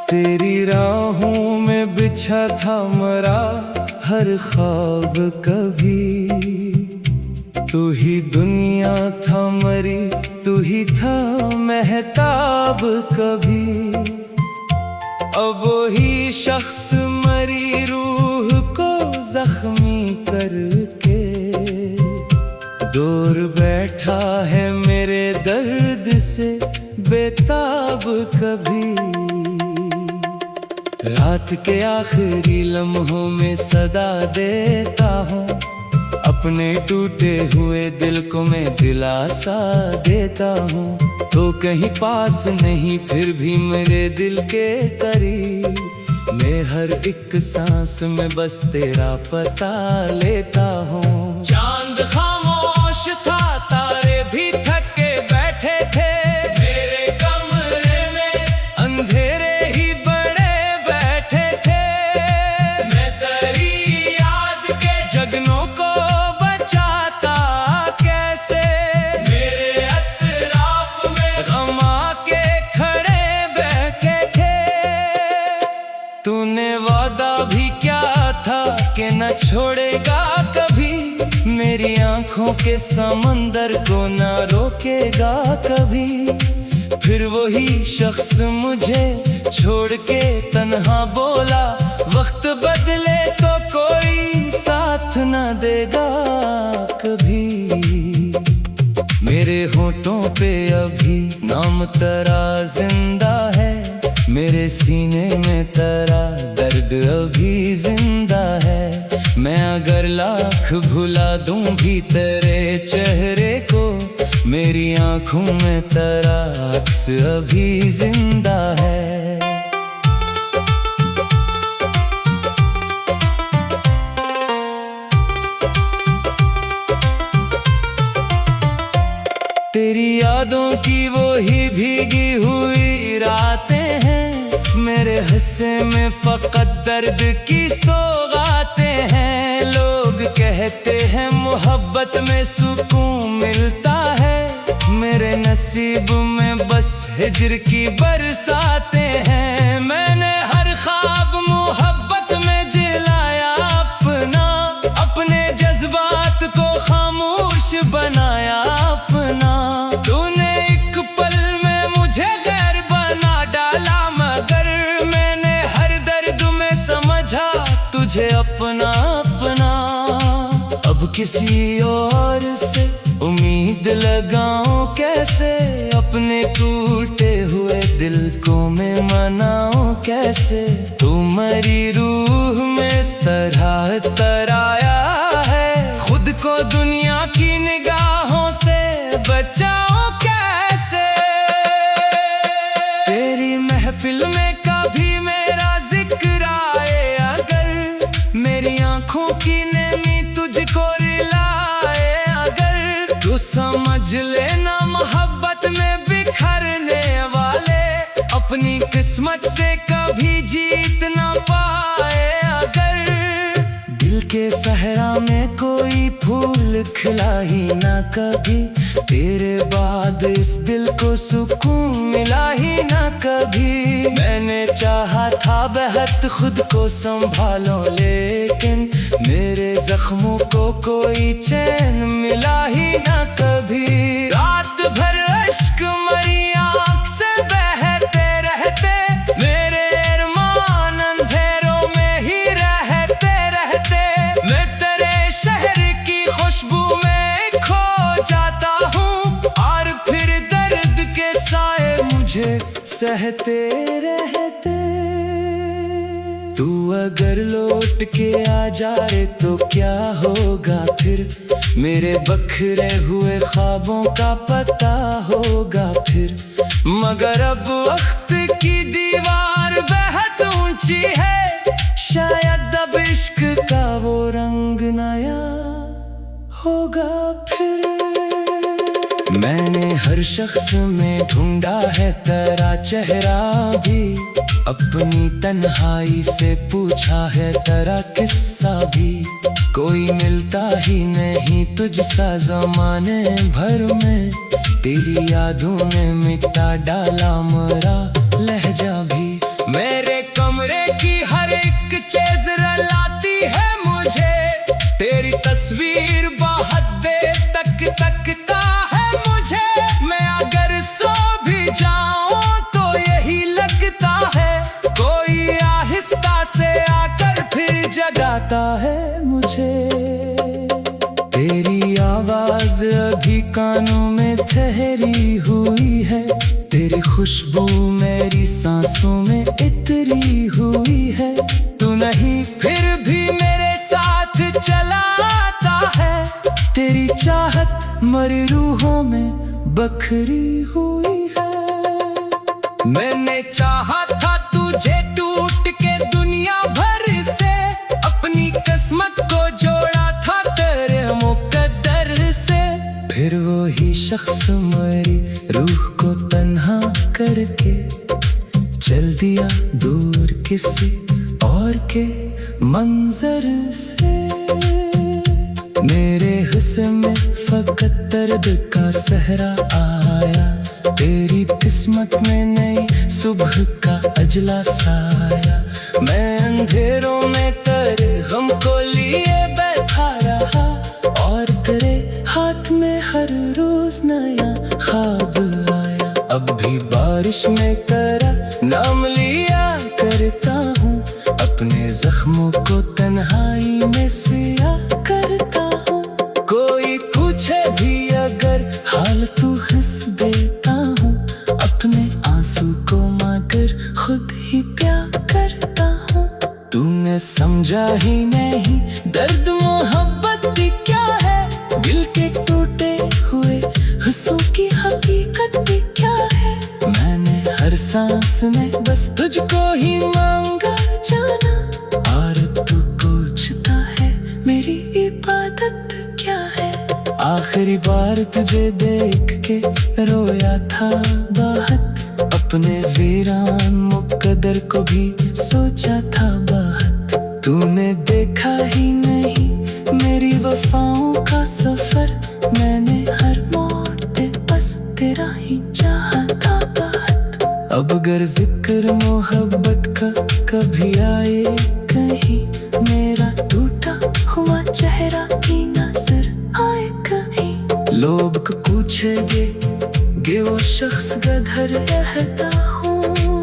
तेरी राहों में बिछा था मरा हर ख्वाब कभी। तू ही दुनिया था मरी, तू ही था महताब कभी। अब वही शख्स मरी रूह को जख्मी करके दूर बैठा है मेरे दर्द से बेताब कभी। रात के आखिरी लम्हों में सदा देता हूँ, अपने टूटे हुए दिल को मैं दिलासा देता हूँ। तो कहीं पास नहीं फिर भी मेरे दिल के करीब, मैं हर एक सांस में बस तेरा पता लेता हूँ। चांद खामोश था, तारे भी थके बैठे थे मेरे कमरे में, अंधेरे ही बड़े बैठे थे। मैं तेरी याद के जगनों को बचाता कैसे, मेरे अतराफ में गम आके खड़े बैठे थे। तूने वादा भी क्या था कि न छोड़ेगा कभी, मेरी आंखों के समंदर को न रोकेगा कभी। फिर वही शख्स मुझे छोड़ के तन्हा बोला, वक्त बदले तो कोई साथ न देगा कभी। मेरे होठों पे अभी नाम तेरा जिंदा है, मेरे सीने में तेरा दर्द अभी जिंदा है। मैं अगर लाख भुला दूं भी तेरे चेहरे को, मेरी आंखों में तेरा अक्स अभी जिंदा है। तेरी यादों की वो ही भीगी हुई रातें हैं, मेरे हिस्से में फकत दर्द की सौगातें हैं। लोग कहते हैं मोहब्बत में सुकून मिलता है, मेरे नसीब में बस हिज्र की बरसातें हैं। मैंने हर ख्वाब मोहब्बत में जिलाया अपना, अपने जज्बात को खामोश बनाया अपना। तूने एक पल में मुझे गैर बना डाला, मगर मैंने हर दर्द में समझा तुझे अपना अपना। अब किसी और से उम्मीद लगाऊं कैसे, अपने टूटे हुए दिल को मैं मनाऊं कैसे। तू मरी रूह में इस तरह तराया है, खुद को दुनिया की निगाहों से बचाऊं कैसे। तेरी महफिल में कभी मेरा जिक्र आए अगर, मेरी आंखों की नमी तुझको रिलाए अगर, तू समझ लेना मोहब्बत में बिखरने वाले अपनी किस्मत से कभी जीत ना पाए अगर। दिल के सहरा में कोई फूल खिला ही ना कभी, तेरे बाद इस दिल को सुकून मिला ही ना कभी। मैंने चाहा था बेहद खुद को संभालो, लेकिन मेरे जख्मों को कोई चैन मिला ही ना कभी। रात भर अश्क मरी आँख से बहते रहते, मेरे अरमान अंधेरों में ही रहते रहते। मैं तेरे शहर की खुशबू में खो जाता हूँ, और फिर दर्द के साए मुझे सहते रहते। तू अगर लौट के आ जाए तो क्या होगा फिर, मेरे बखरे हुए ख्वाबों का पता होगा फिर। मगर अब वक्त की दीवार बेहद ऊंची है, शायद अब इश्क का वो रंग नया होगा फिर। मैंने हर शख्स में ढूंढा है तेरा चेहरा भी, अपनी तन्हाई से पूछा है तेरा किस्सा भी। कोई मिलता ही नहीं तुझसा ज़माने भर में, तेरी यादों ने मिटा डाला मेरा लहजा भी। मेरे आता है मुझे। तेरी आवाज अभी कानों में ठहरी हुई है, तेरी खुशबू मेरी सांसों में इतरी हुई है। तू नहीं फिर भी मेरे साथ चला आता है, तेरी चाहत मरी रूहों में बखरी हुई है। मैंने चाहा था तुझे टूट के दुनिया भर से, अपनी किस्मत को जोड़ा था तेरे मुकद्दर से। फिर वो ही शख्स मेरी रूह को तन्हा करके चल दिया दूर किसी और के मंजर से। मेरे हिस्से में फकत दर्द का सहरा आया, तेरी किस्मत में नई सुबह का अजला साया। मैं अंधेरों में तेरे गम को लिए बैठा रहा, और तेरे हाथ में हर रोज नया ख्वाब आया। अब भी बारिश में तेरा नाम लिया करता हूँ, अपने जख्मों को तन्हाई में सिया करता हूँ। कोई पूछे भी अगर हाल तू हंस देता हूँ, अपने आंसू को मगर खुद ही प्यार करता हूँ। तूने समझा ही नहीं दर्द मोहब्बत भी क्या है, दिल के टूटे हुए हिस्सों की हकीकत भी क्या है। मैंने हर सांस में बस तुझको ही मांगा जाना, और तू पूछता है मेरी इबादत क्या है। आखिरी बार तुझे देख के रोया था बहुत, अपने वीरान मुकद्दर को भी सोचा था बहुत। तूने देखा ही नहीं मेरी वफाओं का सफर, मैंने हर मोड़ पे बस तेरा ही चाहा था बहुत। अब अगर जिक्र मोहब्बत का कभी आए कहीं, मेरा टूटा हुआ चेहरा ही नजर आए कहीं। लोग पूछेंगे वो शख्स गधर रहता हूँ,